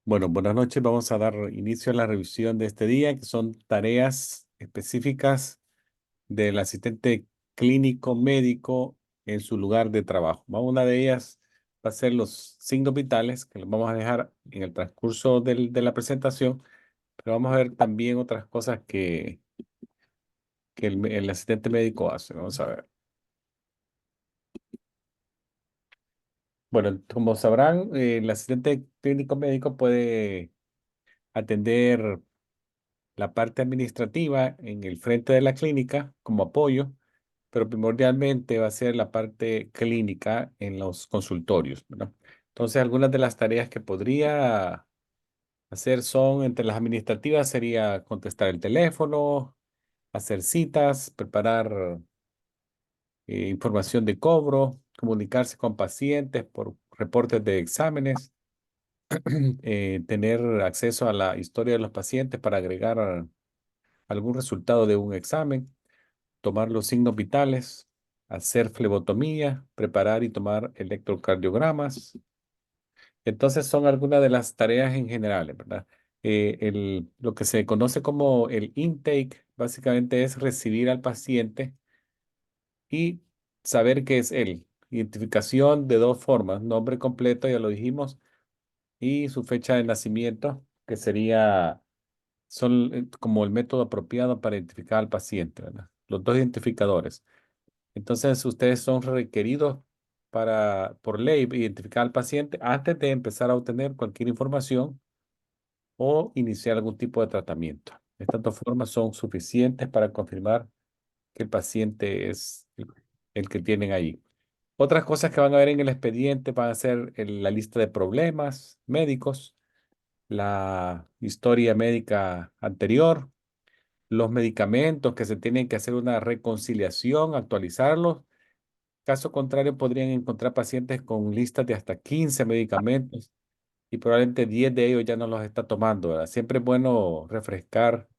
Bueno, buenas noches. Vamos a dar inicio a la revisión de este día, que son tareas específicas del asistente clínico médico en su lugar de trabajo. Una de ellas va a ser los signos vitales, que los vamos a dejar en el transcurso de la presentación, pero vamos a ver también otras cosas que el asistente médico hace. Vamos a ver. Bueno, como sabrán, el asistente clínico médico puede atender la parte administrativa en el frente de la clínica como apoyo, pero primordialmente va a ser la parte clínica en los consultorios, ¿verdad? Entonces, algunas de las tareas que podría hacer son, entre las administrativas, sería contestar el teléfono, hacer citas, preparar información de cobro, comunicarse con pacientes por reportes de exámenes, tener acceso a la historia de los pacientes para agregar algún resultado de un examen, tomar los signos vitales, hacer flebotomía, preparar y tomar electrocardiogramas. Entonces son algunas de las tareas en general, ¿verdad? Lo que se conoce como el intake básicamente es recibir al paciente y saber qué es él. Identificación de dos formas, nombre completo, ya lo dijimos, y su fecha de nacimiento, que sería, son como el método apropiado para identificar al paciente, ¿verdad? Los dos identificadores. Entonces, ustedes son requeridos por ley, identificar al paciente antes de empezar a obtener cualquier información o iniciar algún tipo de tratamiento. Estas dos formas son suficientes para confirmar que el paciente es el que tienen ahí. Otras cosas que van a ver en el expediente van a ser la lista de problemas médicos, la historia médica anterior, los medicamentos que se tienen que hacer una reconciliación, actualizarlos. Caso contrario, podrían encontrar pacientes con listas de hasta 15 medicamentos y probablemente 10 de ellos ya no los está tomando, ¿verdad? Siempre es bueno refrescar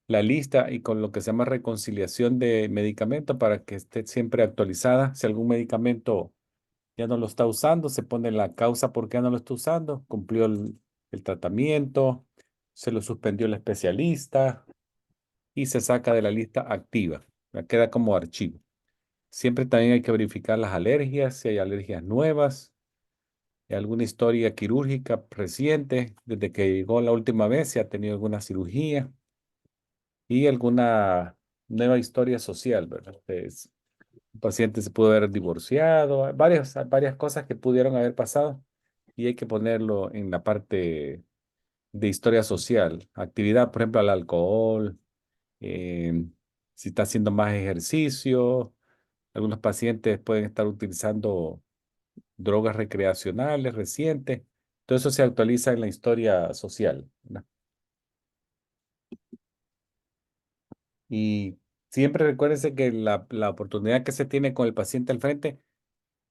la lista y con lo que se llama reconciliación de medicamentos para que esté siempre actualizada. Si algún medicamento ya no lo está usando, se pone la causa por qué ya no lo está usando, cumplió el tratamiento, se lo suspendió el especialista y se saca de la lista activa. ¿Verdad? Queda como archivo. Siempre también hay que verificar las alergias, si hay alergias nuevas, alguna historia quirúrgica reciente, desde que llegó la última vez, si ha tenido alguna cirugía y alguna nueva historia social, ¿verdad? Un paciente se pudo haber divorciado, hay varias cosas que pudieron haber pasado y hay que ponerlo en la parte de historia social. Actividad, por ejemplo, al alcohol, eh, si está haciendo más ejercicio. Algunos pacientes pueden estar utilizando drogas recreacionales recientes. Todo eso se actualiza en la historia social, ¿verdad? Y siempre recuérdense que la oportunidad que se tiene con el paciente al frente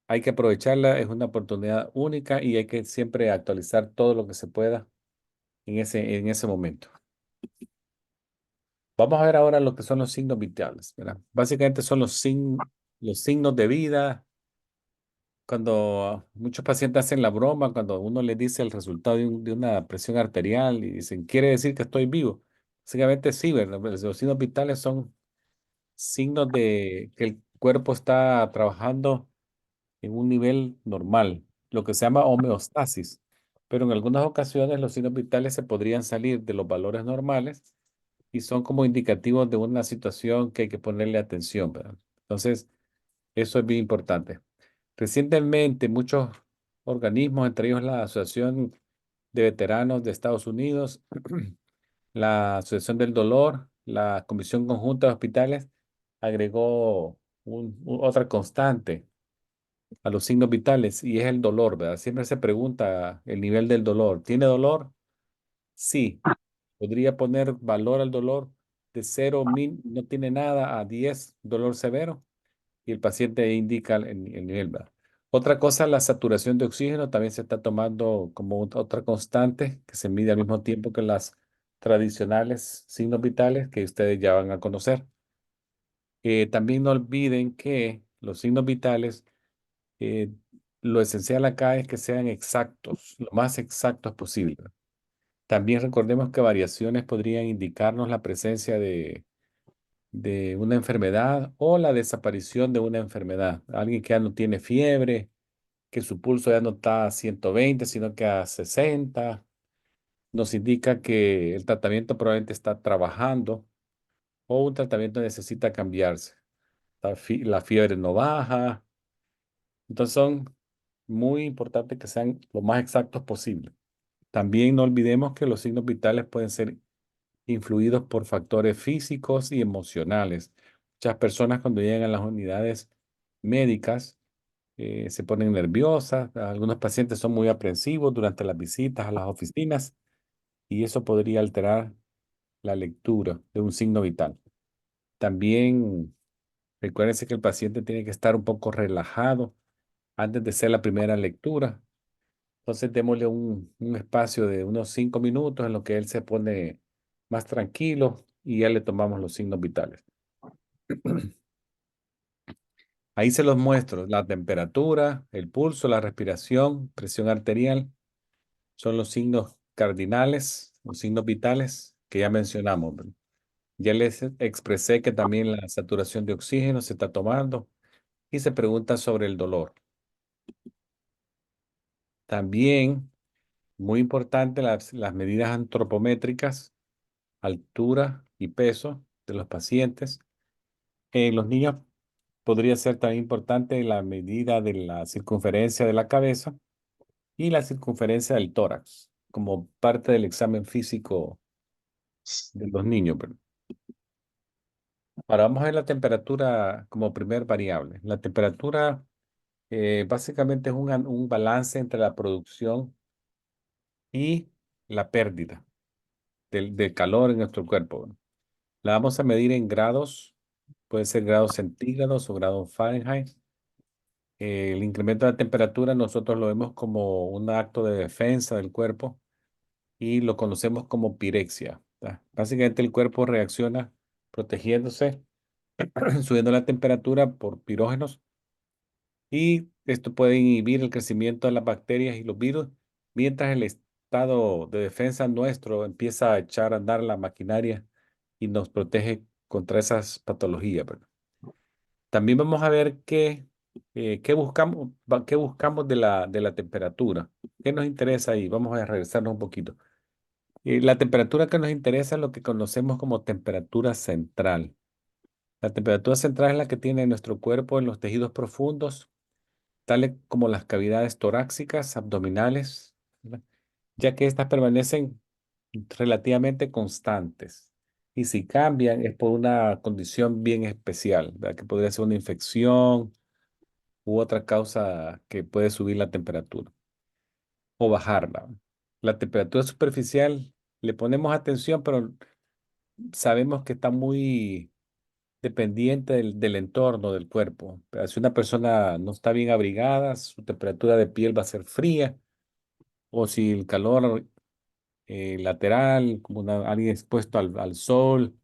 hay que aprovecharla, es una oportunidad única y hay que siempre actualizar todo lo que se pueda en ese momento. Vamos a ver ahora lo que son los signos vitales, ¿verdad? Básicamente son los signos de vida. Cuando muchos pacientes hacen la broma, cuando uno les dice el resultado de una presión arterial y dicen, quiere decir que estoy vivo. Básicamente sí, ¿verdad? Pues los signos vitales son signos de que el cuerpo está trabajando en un nivel normal, lo que se llama homeostasis. Pero en algunas ocasiones los signos vitales se podrían salir de los valores normales y son como indicativos de una situación que hay que ponerle atención, ¿verdad? Entonces, eso es bien importante. Recientemente, muchos organismos, entre ellos la Asociación de Veteranos de Estados Unidos, la Asociación del Dolor, la Comisión Conjunta de Hospitales, agregó otra constante a los signos vitales y es el dolor, ¿verdad? Siempre se pregunta el nivel del dolor. ¿Tiene dolor? Sí. Podría poner valor al dolor de 0, no tiene nada, a 10, dolor severo, y el paciente indica el nivel, ¿verdad? Otra cosa, la saturación de oxígeno también se está tomando como otra constante que se mide al mismo tiempo que las tradicionales signos vitales que ustedes ya van a conocer. También no olviden que los signos vitales, eh, lo esencial acá es que sean exactos, lo más exactos posible. También recordemos que variaciones podrían indicarnos la presencia de una enfermedad o la desaparición de una enfermedad. Alguien que ya no tiene fiebre, que su pulso ya no está a 120, sino que a 60, nos indica que el tratamiento probablemente está trabajando o un tratamiento necesita cambiarse. La fiebre no baja. Entonces son muy importantes que sean lo más exactos posible. También no olvidemos que los signos vitales pueden ser influidos por factores físicos y emocionales. Muchas personas cuando llegan a las unidades médicas se ponen nerviosas. Algunos pacientes son muy aprensivos durante las visitas a las oficinas y eso podría alterar la lectura de un signo vital. También recuérdense que el paciente tiene que estar un poco relajado antes de hacer la primera lectura. Entonces démosle un espacio de unos 5 minutos en lo que él se pone más tranquilo y ya le tomamos los signos vitales. Ahí se los muestro. La temperatura, el pulso, la respiración, presión arterial son los signos cardinales, los signos vitales que ya mencionamos, ¿verdad? Ya les expresé que también la saturación de oxígeno se está tomando y se pregunta sobre el dolor. También, muy importante, las medidas antropométricas, altura y peso de los pacientes. En los niños podría ser también importante la medida de la circunferencia de la cabeza y la circunferencia del tórax, como parte del examen físico de los niños, ¿verdad? Ahora vamos a ver la temperatura como primer variable. La temperatura básicamente es un balance entre la producción y la pérdida del calor en nuestro cuerpo, ¿verdad? La vamos a medir en grados, puede ser grados centígrados o grados Fahrenheit. El incremento de la temperatura nosotros lo vemos como un acto de defensa del cuerpo y lo conocemos como pirexia, ¿verdad? Básicamente el cuerpo reacciona protegiéndose, subiendo la temperatura por pirógenos y esto puede inhibir el crecimiento de las bacterias y los virus mientras el estado de defensa nuestro empieza a echar a andar la maquinaria y nos protege contra esas patologías, ¿verdad? También vamos a ver qué buscamos de la temperatura. ¿Qué nos interesa ahí? Vamos a regresarnos un poquito. La temperatura que nos interesa es lo que conocemos como temperatura central. La temperatura central es la que tiene nuestro cuerpo en los tejidos profundos, tales como las cavidades torácicas, abdominales, ¿verdad? Ya que éstas permanecen relativamente constantes. Y si cambian es por una condición bien especial, ¿verdad? Que podría ser una infección u otra causa que puede subir la temperatura o bajarla. La temperatura superficial le ponemos atención, pero sabemos que está muy dependiente del entorno del cuerpo. Pero si una persona no está bien abrigada, su temperatura de piel va a ser fría, o si el calor lateral, como alguien expuesto al sol,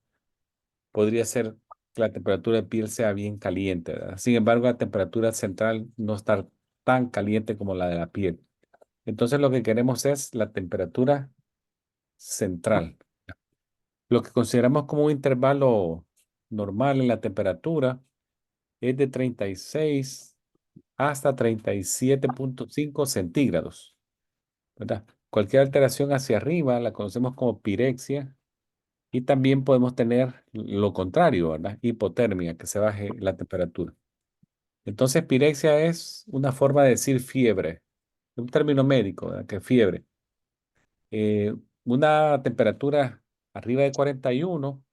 podría ser que la temperatura de piel sea bien caliente, ¿verdad? Sin embargo, la temperatura central no está tan caliente como la de la piel. Entonces, lo que queremos es la temperatura central. Lo que consideramos como un intervalo normal en la temperatura es de 36 hasta 37,5 centígrados, ¿verdad? Cualquier alteración hacia arriba la conocemos como pirexia y también podemos tener lo contrario, ¿verdad? Hipotermia, que se baje la temperatura. Entonces, pirexia es una forma de decir fiebre, un término médico, ¿verdad? Que fiebre. Eh, una temperatura arriba de 41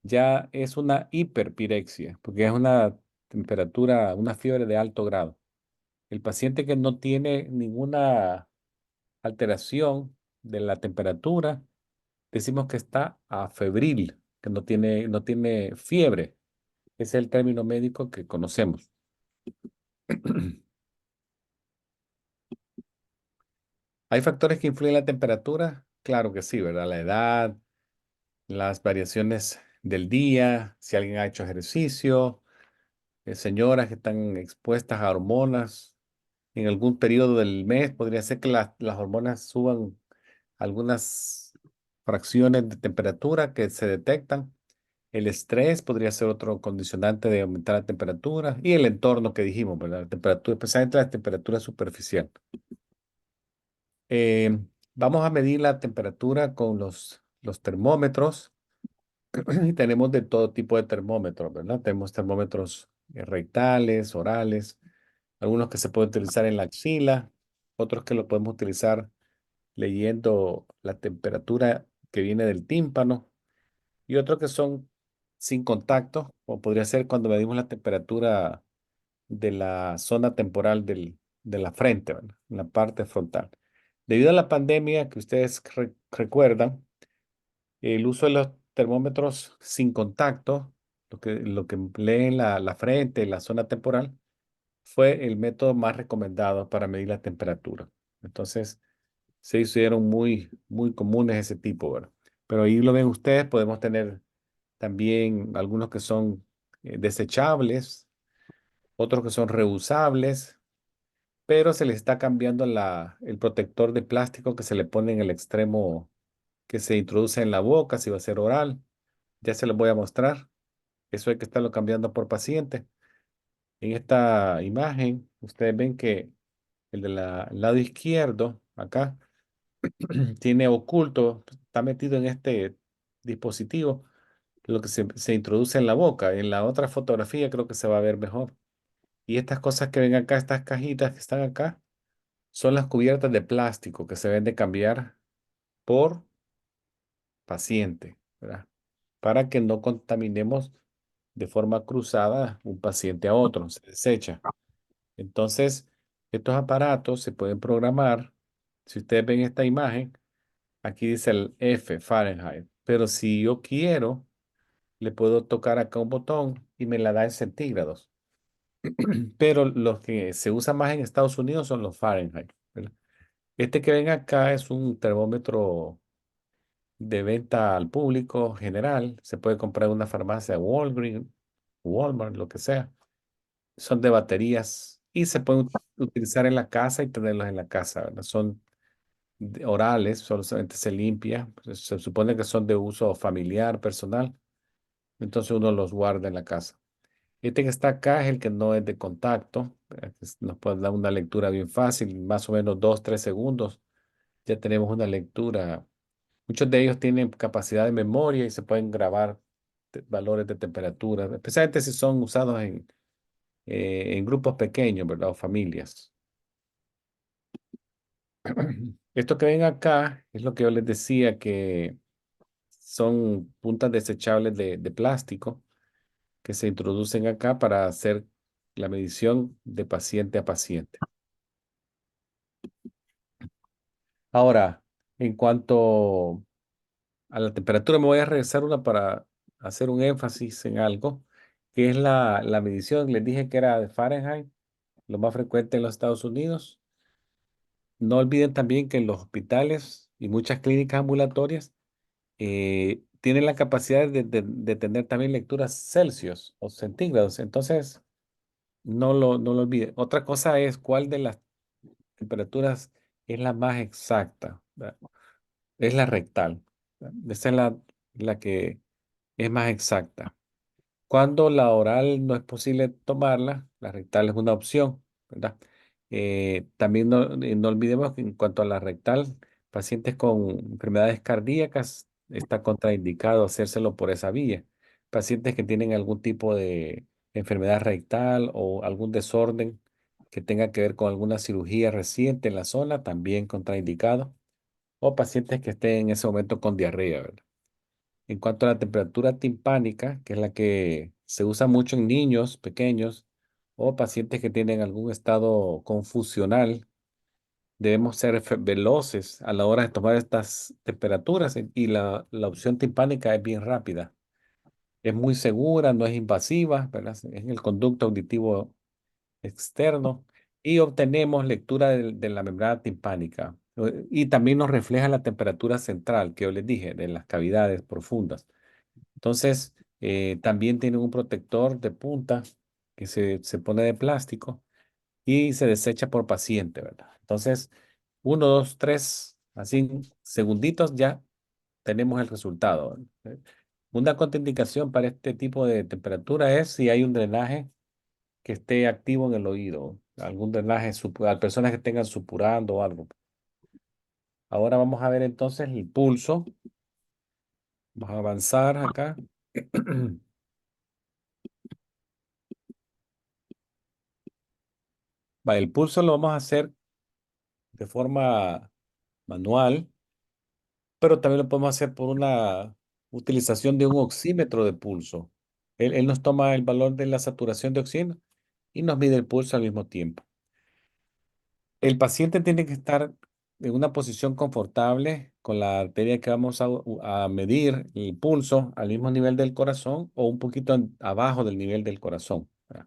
ya es una hiperpirexia, porque es una temperatura, una fiebre de alto grado. El paciente que no tiene ninguna alteración de la temperatura, decimos que está afebril, que no tiene fiebre. Ese es el término médico que conocemos. ¿Hay factores que influyen en la temperatura? Claro que sí, ¿verdad? La edad, las variaciones del día, si alguien ha hecho ejercicio, señoras que están expuestas a hormonas. En algún periodo del mes podría ser que las hormonas suban algunas fracciones de temperatura que se detectan. El estrés podría ser otro condicionante de aumentar la temperatura y el entorno que dijimos, ¿verdad? La temperatura, especialmente la temperatura superficial. Eh, Vamos a medir la temperatura con los termómetros y tenemos de todo tipo de termómetros, ¿verdad? Tenemos termómetros rectales, orales, algunos que se pueden utilizar en la axila, otros que lo podemos utilizar leyendo la temperatura que viene del tímpano y otros que son sin contacto, o podría ser cuando medimos la temperatura de la zona temporal de la frente, ¿verdad? En la parte frontal. Debido a la pandemia que ustedes recuerdan, el uso de los termómetros sin contacto, lo que leen la frente, la zona temporal, fue el método más recomendado para medir la temperatura. Entonces, se hicieron muy, muy comunes ese tipo, ¿verdad? Pero ahí lo ven ustedes, podemos tener también algunos que son desechables, otros que son reusables, pero se les está cambiando el protector de plástico que se le pone en el extremo que se introduce en la boca, si va a ser oral. Ya se los voy a mostrar. Eso hay que estarlo cambiando por paciente. En esta imagen, ustedes ven que el del lado izquierdo, acá, tiene oculto, está metido en este dispositivo, lo que se introduce en la boca. En la otra fotografía creo que se va a ver mejor. Y estas cosas que ven acá, estas cajitas que están acá, son las cubiertas de plástico que se deben de cambiar por paciente, ¿verdad? Para que no contaminemos de forma cruzada un paciente a otro, se desecha. Entonces, estos aparatos se pueden programar. Si ustedes ven esta imagen, aquí dice el F, Fahrenheit, pero si yo quiero, le puedo tocar acá un botón y me la da en centígrados. Pero los que se usan más en Estados Unidos son los Fahrenheit, ¿verdad? Este que ven acá es un termómetro de venta al público general. Se puede comprar en una farmacia Walgreens, Walmart, lo que sea. Son de baterías y se pueden utilizar en la casa y tenerlos en la casa, ¿verdad? Son orales, solamente se limpia. Se supone que son de uso familiar, personal. Entonces uno los guarda en la casa. Este que está acá es el que no es de contacto. Nos puede dar una lectura bien fácil, más o menos 2, 3 segundos. Ya tenemos una lectura. Muchos de ellos tienen capacidad de memoria y se pueden grabar valores de temperatura, especialmente si son usados en grupos pequeños, ¿verdad? O familias. Esto que ven acá es lo que yo les decía que son puntas desechables de plástico que se introducen acá para hacer la medición de paciente a paciente. Ahora, en cuanto a la temperatura, me voy a regresar una para hacer un énfasis en algo, que es la medición. Les dije que era de Fahrenheit, lo más frecuente en los Estados Unidos. No olviden también que en los hospitales y muchas clínicas ambulatorias tienen la capacidad de tener también lecturas Celsius o centígrados. Entonces, no lo olviden. Otra cosa es cuál de las temperaturas es la más exacta, ¿verdad? Es la rectal, ¿verdad? Esa es la que es más exacta. Cuando la oral no es posible tomarla, la rectal es una opción, ¿verdad? También no olvidemos que en cuanto a la rectal, pacientes con enfermedades cardíacas está contraindicado hacérselo por esa vía. Pacientes que tienen algún tipo de enfermedad rectal o algún desorden que tenga que ver con alguna cirugía reciente en la zona, también contraindicado. O pacientes que estén en ese momento con diarrea, ¿verdad? En cuanto a la temperatura timpánica, que es la que se usa mucho en niños pequeños o pacientes que tienen algún estado confusional, debemos ser veloces a la hora de tomar estas temperaturas y la opción timpánica es bien rápida. Es muy segura, no es invasiva, ¿verdad? Es en el conducto auditivo externo y obtenemos lectura de la membrana timpánica. Y también nos refleja la temperatura central que yo les dije, de las cavidades profundas. Entonces, también tiene un protector de punta que se pone de plástico y se desecha por paciente, ¿verdad? Entonces, 1, 2, 3, así segunditos ya tenemos el resultado. Una contraindicación para este tipo de temperatura es si hay un drenaje que esté activo en el oído, algún drenaje, a personas que tengan supurando o algo. Ahora vamos a ver entonces el pulso. Vamos a avanzar acá. Vale, el pulso lo vamos a hacer de forma manual, pero también lo podemos hacer por una utilización de un oxímetro de pulso. Él nos toma el valor de la saturación de oxígeno y nos mide el pulso al mismo tiempo. El paciente tiene que estar en una posición confortable con la arteria que vamos a medir el pulso al mismo nivel del corazón o un poquito abajo del nivel del corazón. ¿Verdad?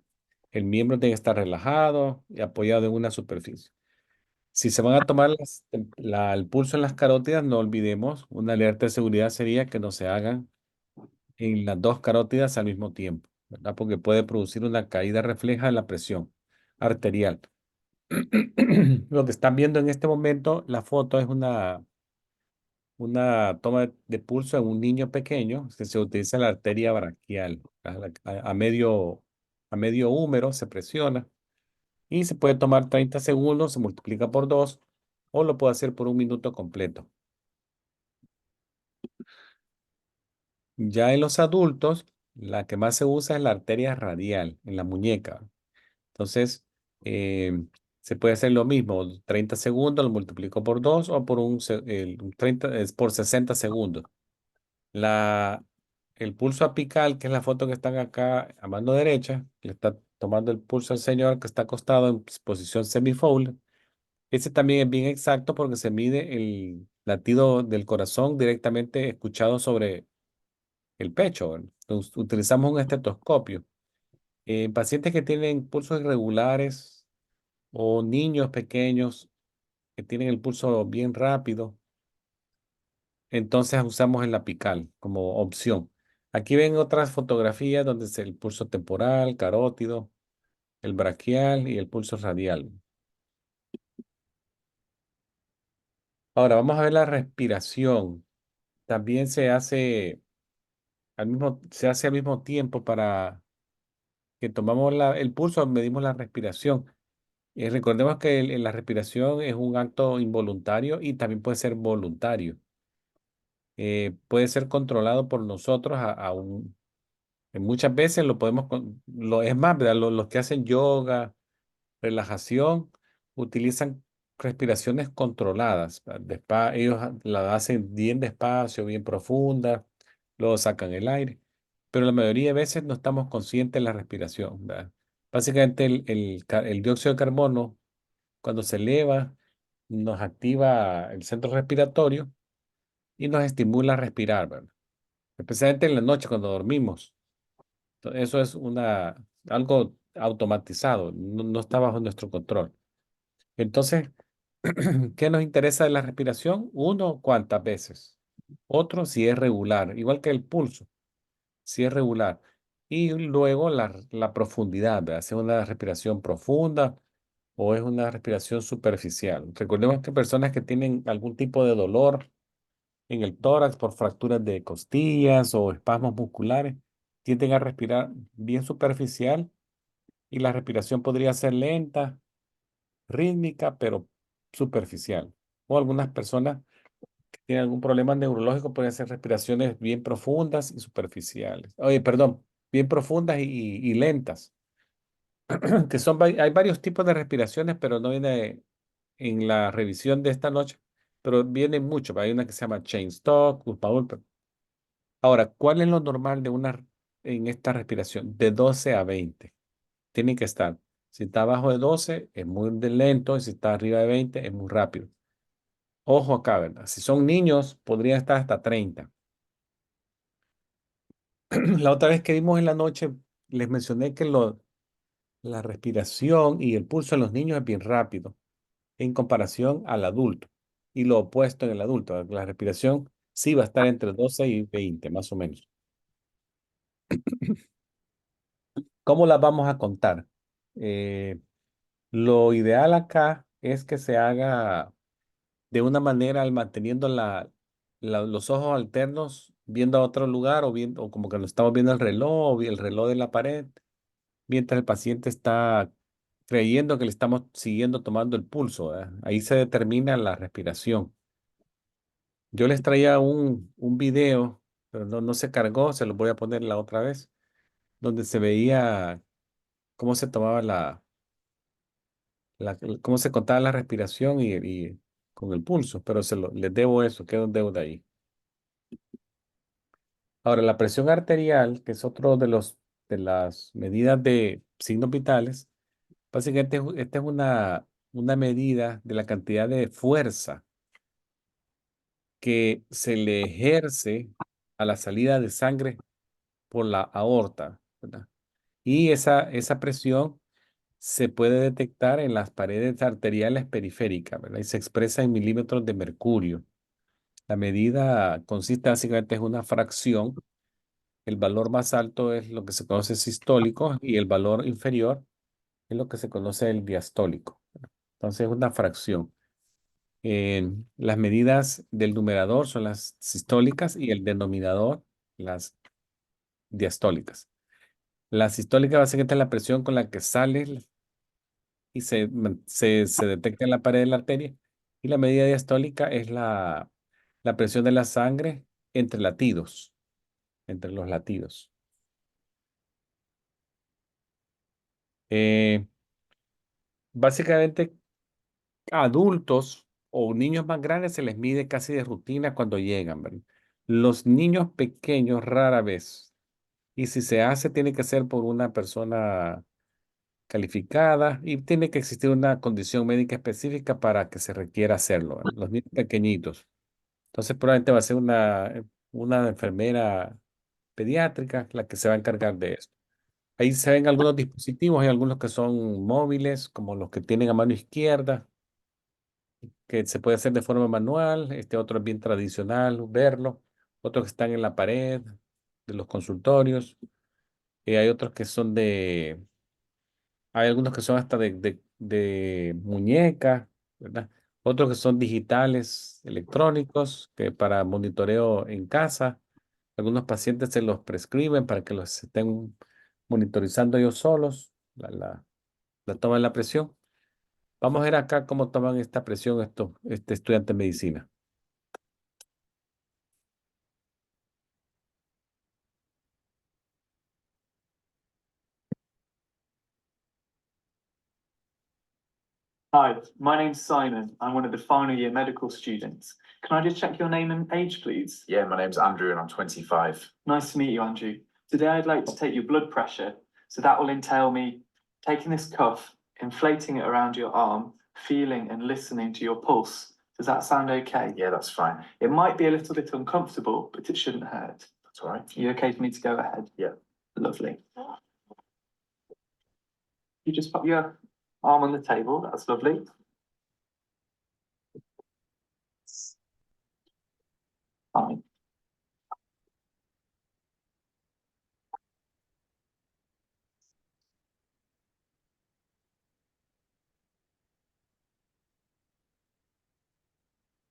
El miembro tiene que estar relajado y apoyado en una superficie. Si se van a tomar el pulso en las carótidas, no olvidemos, una alerta de seguridad sería que no se hagan en las dos carótidas al mismo tiempo, ¿verdad? Porque puede producir una caída refleja de la presión arterial. Lo que están viendo en este momento, la foto es una toma de pulso en un niño pequeño, que se utiliza la arteria braquial. A medio húmero se presiona y se puede tomar 30 segundos, se multiplica por 2 o lo puede hacer por un minuto completo. Ya en los adultos, la que más se usa es la arteria radial en la muñeca. Entonces, eh, se puede hacer lo mismo, 30 segundos lo multiplico por 2 o por un 30, es por 60 segundos. La, el pulso apical, que es la foto que están acá a mano derecha, le está tomando el pulso al señor que está acostado en posición semifold. Ese también es bien exacto porque se mide el latido del corazón directamente escuchado sobre el pecho. ¿Verdad? Entonces, utilizamos un estetoscopio. En pacientes que tienen pulsos irregulares o niños pequeños que tienen el pulso bien rápido, entonces usamos el apical como opción. Aquí ven otras fotografías donde es el pulso temporal, carótido, el braquial y el pulso radial. Ahora vamos a ver la respiración. También se hace al mismo tiempo para que tomamos el pulso, medimos la respiración. Recordemos que la respiración es un acto involuntario y también puede ser voluntario. Puede ser controlado por nosotros muchas veces lo podemos, es más, ¿verdad? Los que hacen yoga, relajación, utilizan respiraciones controladas. ¿Verdad? Ellos la hacen bien despacio, bien profunda, luego sacan el aire, pero la mayoría de veces no estamos conscientes de la respiración. ¿Verdad? Básicamente el dióxido de carbono, cuando se eleva, nos activa el centro respiratorio y nos estimula a respirar, ¿verdad? Especialmente en la noche cuando dormimos. Eso es algo automatizado, no está bajo nuestro control. Entonces, ¿qué nos interesa de la respiración? Uno, cuántas veces. Otro, si es regular, igual que el pulso, si es regular. Y luego la profundidad, ¿verdad? Si es una respiración profunda o es una respiración superficial. Recordemos que personas que tienen algún tipo de dolor en el tórax por fracturas de costillas o espasmos musculares, tienden a respirar bien superficial y la respiración podría ser lenta, rítmica, pero superficial. O algunas personas que tienen algún problema neurológico pueden hacer respiraciones bien profundas y superficiales. Oye, perdón, bien profundas y lentas, que hay varios tipos de respiraciones, pero no viene en la revisión de esta noche, pero vienen muchos. Hay una que se llama Chain Stop, Ulpa. Ahora, ¿cuál es lo normal en esta respiración? De 12 a 20. Tienen que estar. Si está abajo de 12 es muy lento, y si está arriba de 20 es muy rápido. Ojo acá, ¿verdad? Si son niños, podrían estar hasta 30. La otra vez que vimos en la noche, les mencioné que la respiración y el pulso en los niños es bien rápido en comparación al adulto. Y lo opuesto en el adulto. ¿Verdad? La respiración sí va a estar entre 12 y 20, más o menos. ¿Cómo las vamos a contar? Eh, lo ideal acá es que se haga de una manera manteniendo los ojos alternos viendo a otro lugar o como que nos estamos viendo el reloj o el reloj de la pared, mientras el paciente está creyendo que le estamos siguiendo tomando el pulso, ¿verdad? Ahí se determina la respiración. Yo les traía un video, pero no se cargó, se lo voy a poner la otra vez, donde se veía cómo se tomaba cómo se contaba la respiración y con el pulso, pero les debo eso, quedó en deuda ahí. Ahora, la presión arterial, que es otro de las medidas de signos vitales, básicamente esta es una medida de la cantidad de fuerza que se le ejerce a la salida de sangre por la aorta, ¿verdad? Y esa presión se puede detectar en las paredes arteriales periféricas, ¿verdad? Y se expresa en milímetros de mercurio. La medida consiste básicamente en una fracción. El valor más alto es lo que se conoce sistólico y el valor inferior es lo que se conoce el diastólico. Entonces es una fracción. Las medidas del numerador son las sistólicas y el denominador las diastólicas. La sistólica básicamente es la presión con la que sale y se detecta en la pared de la arteria. Y la medida diastólica es la presión de la sangre entre latidos, entre los latidos. Eh, Básicamente, a adultos o niños más grandes se les mide casi de rutina cuando llegan, ¿verdad? Los niños pequeños rara vez. Y si se hace, tiene que ser por una persona calificada y tiene que existir una condición médica específica para que se requiera hacerlo, ¿verdad? Los niños pequeñitos. Entonces, probablemente va a ser una enfermera pediátrica la que se va a encargar de esto. Ahí se ven algunos dispositivos, hay algunos que son móviles, como los que tienen a mano izquierda, que se puede hacer de forma manual. Este otro es bien tradicional, verlo. Otros que están en la pared de los consultorios. Hay otros que son hay algunos que son hasta de muñeca, ¿verdad? Otros que son digitales, electrónicos, que para monitoreo en casa. Algunos pacientes se los prescriben para que los estén monitorizando ellos solos, la toma de la presión. Vamos a ver acá cómo toman esta presión este estudiante de medicina. Hi, my name's Simon. I'm one of the final year medical students. Can I just check your name and age, please? Yeah, my name's Andrew and I'm 25. Nice to meet you, Andrew. Today I'd like to take your blood pressure. So that will entail me taking this cuff, inflating it around your arm, feeling and listening to your pulse. Does that sound okay? Yeah, that's fine. It might be a little bit uncomfortable, but it shouldn't hurt. That's all right. Are you okay for me to go ahead? Yeah. Lovely. You just put your arm on the table. That's lovely. Fine.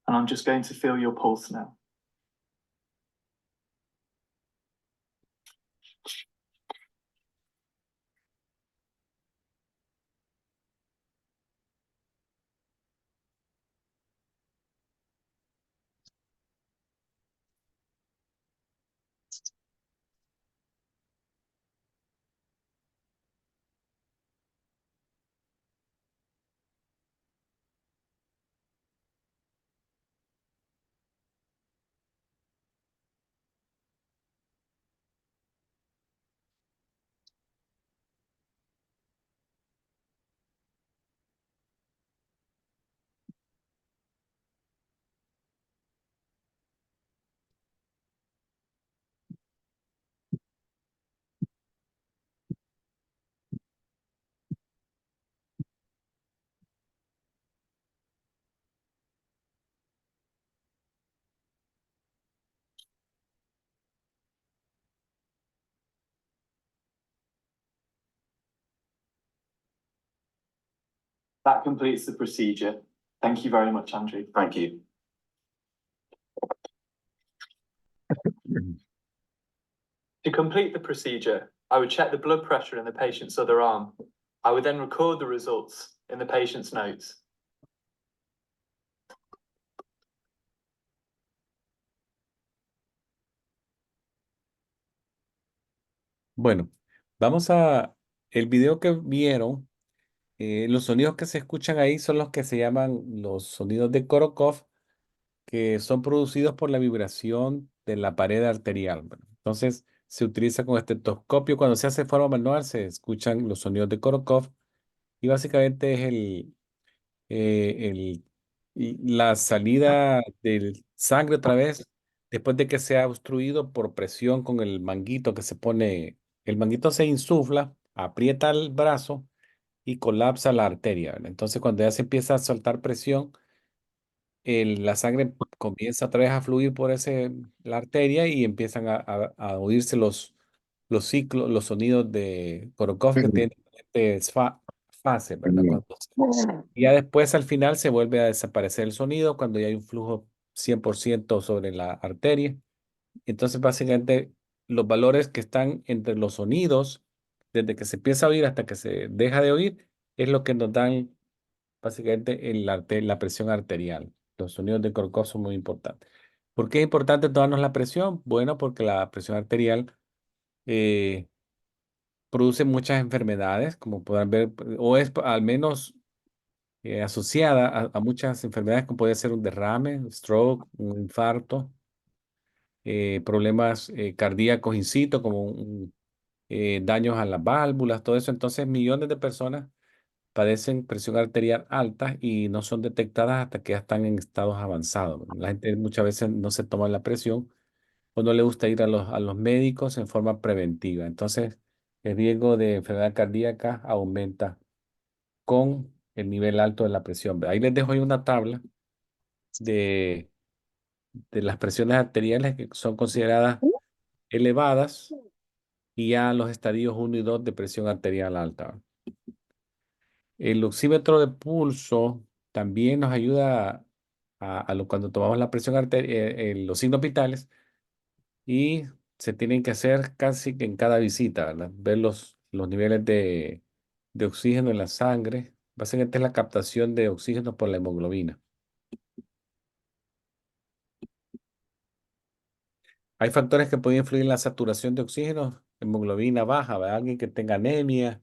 And I'm just going to feel your pulse now. That completes the procedure. Thank you very much, Andrew. Thank you. To complete the procedure, I would check the blood pressure in the patient's other arm. I would then record the results in the patient's notes. Bueno, vamos a el video que vieron. Los sonidos que se escuchan ahí son los que se llaman los sonidos de Korokov, que son producidos por la vibración de la pared arterial. Bueno, entonces, se utiliza con estetoscopio. Cuando se hace de forma manual, se escuchan los sonidos de Korokov y básicamente es la salida del sangre otra vez después de que se ha obstruido por presión con el manguito que se pone. El manguito se insufla, aprieta el brazo y colapsa la arteria, ¿verdad? Entonces, cuando ya se empieza a soltar presión, la sangre comienza otra vez a fluir por la arteria y empiezan a oírse los ciclos, los sonidos de Korokov que tienen diferentes fases, ¿verdad? Y ya después, al final, se vuelve a desaparecer el sonido cuando ya hay un flujo 100% sobre la arteria. Entonces, básicamente, los valores que están entre los sonidos, desde que se empieza a oír hasta que se deja de oír, es lo que nos dan básicamente la presión arterial. Los sonidos de Korokov son muy importantes. ¿Por qué es importante tomarnos la presión? Bueno, porque la presión arterial eh, produce muchas enfermedades, como podrán ver, o es al menos asociada a muchas enfermedades, como puede ser un derrame, un stroke, un infarto, problemas cardíacos in situ, como daños a las válvulas, todo eso. Entonces, millones de personas padecen presión arterial alta y no son detectadas hasta que ya están en estados avanzados. La gente muchas veces no se toma la presión o no le gusta ir a los médicos en forma preventiva. Entonces, el riesgo de enfermedad cardíaca aumenta con el nivel alto de la presión. Ahí les dejo ahí una tabla de, de las presiones arteriales que son consideradas elevadas y ya los estadios 1 y 2 de presión arterial alta. El oxímetro de pulso también nos ayuda cuando tomamos la presión arterial, los signos vitales, y se tienen que hacer casi que en cada visita, ¿verdad? Ver los niveles de oxígeno en la sangre. Básicamente es la captación de oxígeno por la hemoglobina. Hay factores que pueden influir en la saturación de oxígeno, hemoglobina baja, ¿verdad? Alguien que tenga anemia,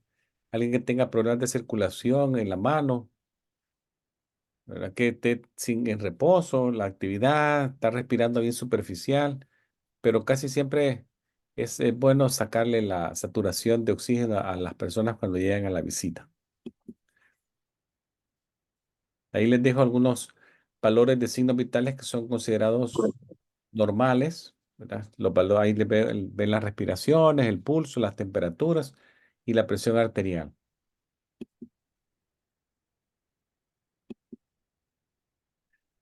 alguien que tenga problemas de circulación en la mano, ¿verdad? Que esté en reposo, la actividad, está respirando bien superficial, pero casi siempre es bueno sacarle la saturación de oxígeno a las personas cuando llegan a la visita. Ahí les dejo algunos valores de signos vitales que son considerados normales, ¿verdad? Los valores, ahí les ven las respiraciones, el pulso, las temperaturas y la presión arterial.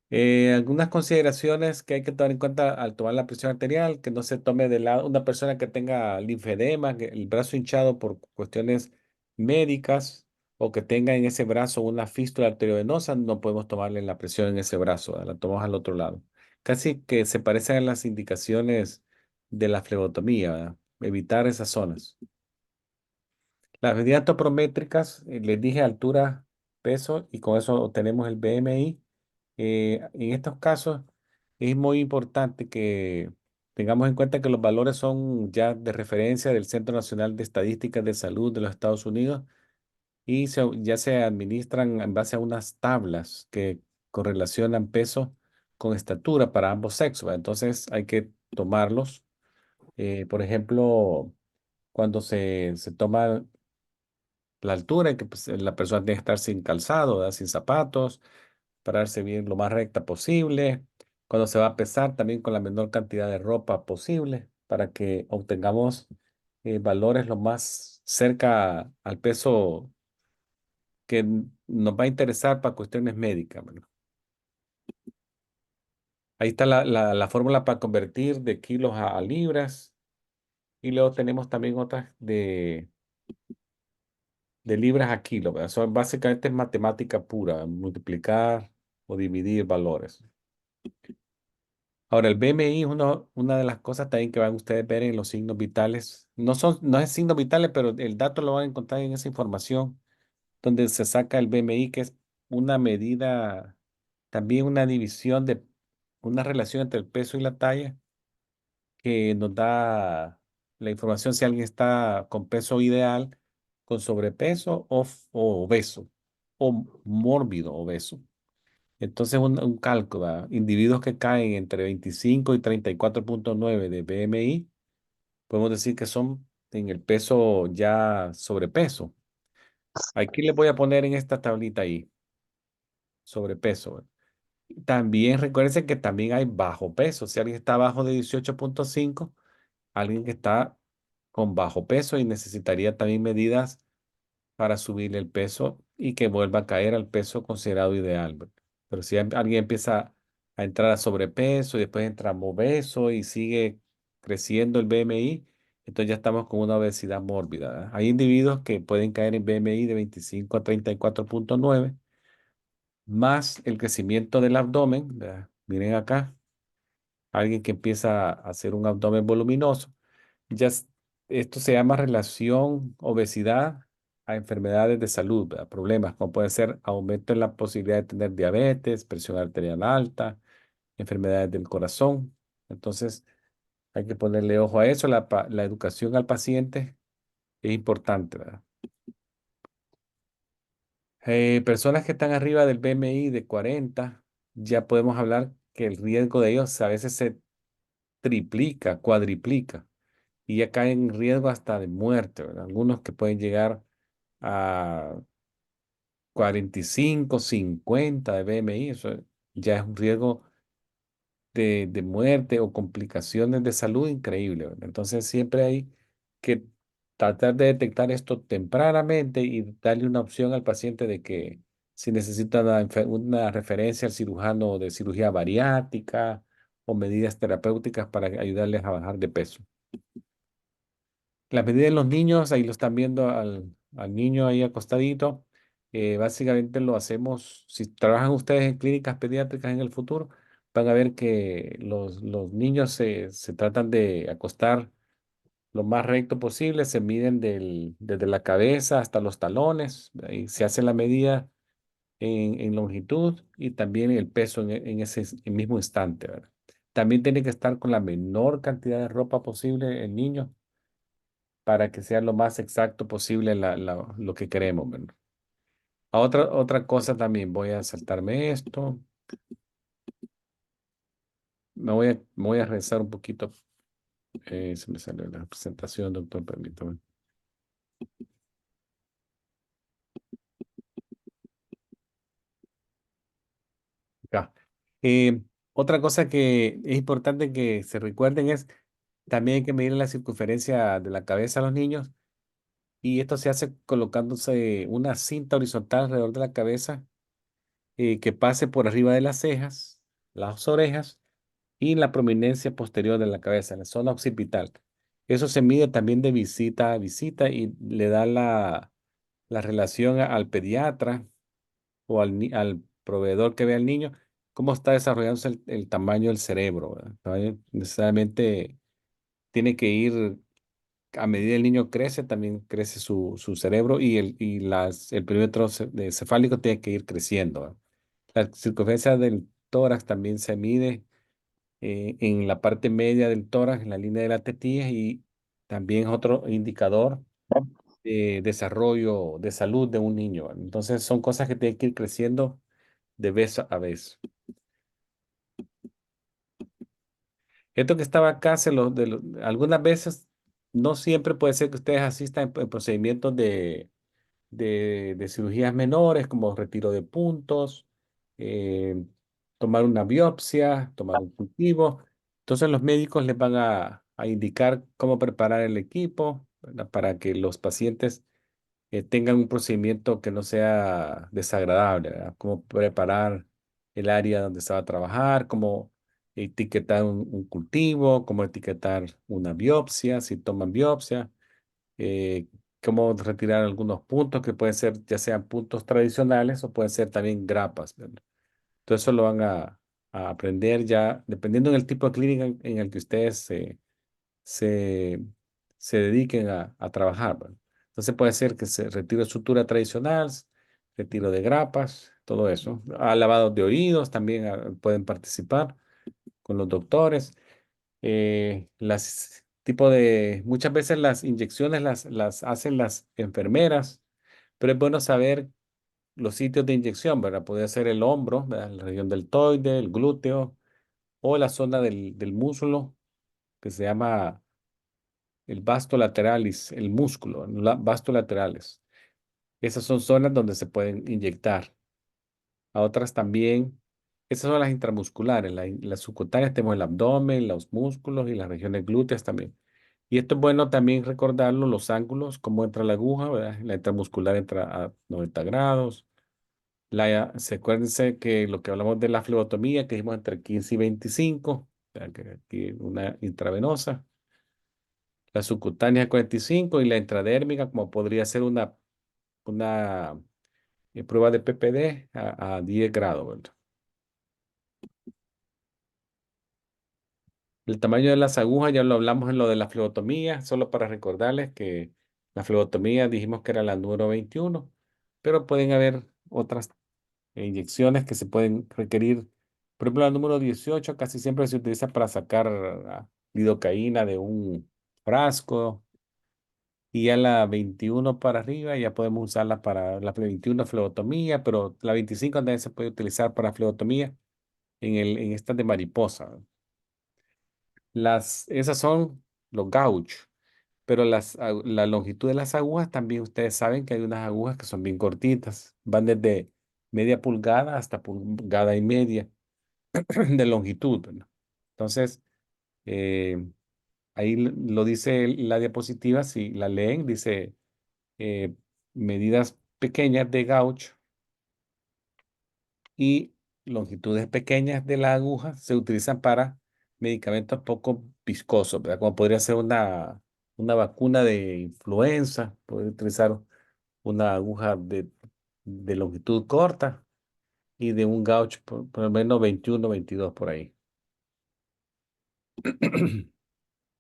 Algunas consideraciones que hay que tomar en cuenta al tomar la presión arterial, que no se tome de lado una persona que tenga linfedema, que el brazo hinchado por cuestiones médicas o que tenga en ese brazo una fístula arteriovenosa, no podemos tomarle la presión en ese brazo, la tomamos al otro lado. Casi que se parecen a las indicaciones de la flebotomía, ¿verdad? Evitar esas zonas. Las medidas topométricas, les dije altura, peso y con eso obtenemos el BMI. En estos casos es muy importante que tengamos en cuenta que los valores son ya de referencia del Centro Nacional de Estadísticas de Salud de los Estados Unidos y ya se administran en base a unas tablas que correlacionan peso con estatura para ambos sexos, ¿verdad? Entonces hay que tomarlos. Por ejemplo, cuando se toma la altura, que pues, la persona tiene que estar sin calzado, ¿verdad? Sin zapatos, pararse bien lo más recta posible. Cuando se va a pesar, también con la menor cantidad de ropa posible, para que obtengamos valores lo más cerca al peso que nos va a interesar para cuestiones médicas, ¿verdad? Ahí está la fórmula para convertir de kilos a libras. Y luego tenemos también otras de libras a kilos, ¿verdad? Son básicamente es matemática pura, multiplicar o dividir valores. Ahora, el BMI es una de las cosas también que van ustedes a ver en los signos vitales. No es signos vitales, pero el dato lo van a encontrar en esa información donde se saca el BMI, que es una medida, también una división de una relación entre el peso y la talla, que nos da la información si alguien está con peso ideal, con sobrepeso o obeso, o mórbido obeso. Entonces, un cálculo, ¿verdad? Individuos que caen entre 25 y 34,9 de BMI, podemos decir que son en el peso ya sobrepeso. Aquí les voy a poner en esta tablita ahí, sobrepeso, ¿verdad? También recuérdense que también hay bajo peso. Si alguien está abajo de 18,5, alguien que está con bajo peso y necesitaría también medidas para subirle el peso y que vuelva a caer al peso considerado ideal, ¿verdad? Pero si alguien empieza a entrar a sobrepeso y después entra a obeso y sigue creciendo el BMI, entonces ya estamos con una obesidad mórbida, ¿verdad? Hay individuos que pueden caer en BMI de 25 a 34,9 más el crecimiento del abdomen, ¿verdad? Miren acá, alguien que empieza a hacer un abdomen voluminoso. Ya esto se llama relación obesidad a enfermedades de salud, ¿verdad? Problemas como puede ser aumento en la posibilidad de tener diabetes, presión arterial alta, enfermedades del corazón. Entonces, hay que ponerle ojo a eso. La educación al paciente es importante, ¿verdad? Personas que están arriba del BMI de 40, ya podemos hablar que el riesgo de ellos a veces se triplica, cuadriplica y ya caen en riesgo hasta de muerte, ¿verdad? Algunos que pueden llegar a 45, 50 de BMI, eso ya es un riesgo de muerte o complicaciones de salud increíble, ¿verdad? Entonces siempre hay que tratar de detectar esto tempranamente y darle una opción al paciente de que si necesita una referencia al cirujano de cirugía bariátrica o medidas terapéuticas para ayudarles a bajar de peso. La medida de los niños, ahí lo están viendo al niño ahí acostadito. Básicamente lo hacemos, si trabajan ustedes en clínicas pediátricas en el futuro, van a ver que los niños se tratan de acostar lo más recto posible, se miden desde la cabeza hasta los talones, ahí se hace la medida en longitud y también el peso en ese mismo instante, ¿verdad? También tiene que estar con la menor cantidad de ropa posible el niño para que sea lo más exacto posible lo que queremos, ¿verdad? Otra cosa también, voy a saltarme esto, me voy a regresar un poquito, se me salió la presentación, doctor, permítame. Acá. Eh, Otra cosa que es importante que se recuerden es, también hay que medir la circunferencia de la cabeza a los niños y esto se hace colocándose una cinta horizontal alrededor de la cabeza que pase por arriba de las cejas, las orejas y la prominencia posterior de la cabeza, en la zona occipital. Eso se mide también de visita a visita y le da la relación al pediatra o al proveedor que ve al niño, cómo está desarrollándose el tamaño del cerebro, ¿verdad? Necesariamente tiene que ir, a medida el niño crece, también crece su cerebro y el perímetro cefálico tiene que ir creciendo, ¿verdad? La circunferencia del tórax también se mide en la parte media del tórax, en la línea de la tetilla, y también es otro indicador de desarrollo de salud de un niño, ¿vale? Entonces son cosas que tienen que ir creciendo de vez a vez. Esto que estaba acá, algunas veces, no siempre puede ser que ustedes asistan en procedimientos de cirugías menores como retiro de puntos, eh, tomar una biopsia, tomar un cultivo. Entonces los médicos les van a indicar cómo preparar el equipo, ¿verdad? Para que los pacientes tengan un procedimiento que no sea desagradable, ¿verdad? Cómo preparar el área donde se va a trabajar, cómo etiquetar un cultivo, cómo etiquetar una biopsia, si toman biopsia, eh, cómo retirar algunos puntos que pueden ser ya sean puntos tradicionales o pueden ser también grapas, ¿verdad? Todo eso lo van a aprender ya, dependiendo del tipo de clínica en el que ustedes se, se dediquen a trabajar, ¿verdad? Entonces puede ser que se retiro de sutura tradicional, retiro de grapas, todo eso. A lavados de oídos también pueden participar con los doctores. Muchas veces las inyecciones las hacen las enfermeras, pero es bueno saber los sitios de inyección, ¿verdad? Puede ser el hombro, ¿verdad? La región deltoide, el glúteo o la zona del muslo que se llama el vasto lateralis, el músculo, vasto lateralis. Esas son zonas donde se pueden inyectar. A otras también, esas son las intramusculares, las subcutáneas tenemos el abdomen, los músculos y las regiones glúteas también. Y esto es bueno también recordarlo, los ángulos, cómo entra la aguja, ¿verdad? La intramuscular entra a 90 grados. Acuérdense que lo que hablamos de la flebotomía, que dijimos entre 15 y 25, o sea, que aquí una intravenosa. La subcutánea 45 y la intradérmica, como podría ser una prueba de PPD a 10 grados, ¿verdad? El tamaño de las agujas ya lo hablamos en lo de la flebotomía, solo para recordarles que la flebotomía dijimos que era la número 21, pero pueden haber otras inyecciones que se pueden requerir. Por ejemplo, la número 18 casi siempre se utiliza para sacar lidocaína de un frasco. Y ya la 21 para arriba ya podemos usarla para la 21 flebotomía, pero la 25 también se puede utilizar para flebotomía en estas de mariposa. Esas son los gauge, pero la longitud de las agujas también ustedes saben que hay unas agujas que son bien cortitas, van desde media pulgada hasta pulgada y media de longitud, ¿verdad? Entonces, eh, ahí lo dice la diapositiva, si la leen, dice eh, medidas pequeñas de gauge y longitudes pequeñas de la aguja se utilizan para medicamentos poco viscosos, ¿verdad? Como podría ser una vacuna de influenza, puede utilizar una aguja de longitud corta y de un gauge por lo menos 21, 22 por ahí.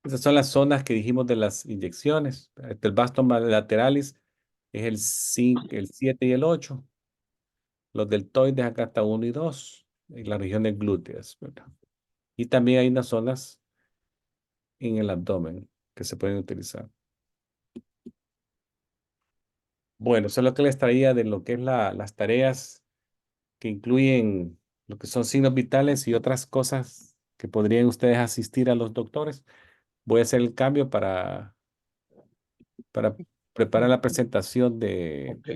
Esas son las zonas que dijimos de las inyecciones. El vasto lateralis es el 7 y el 8. Los deltoides acá está 1 y 2 en las regiones glúteas, ¿verdad? Y también hay unas zonas en el abdomen que se pueden utilizar. Bueno, eso es lo que les traía de lo que es las tareas que incluyen lo que son signos vitales y otras cosas que podrían ustedes asistir a los doctores. Voy a hacer el cambio para preparar la presentación Ok.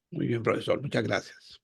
Muy bien, profesor. Muchas gracias.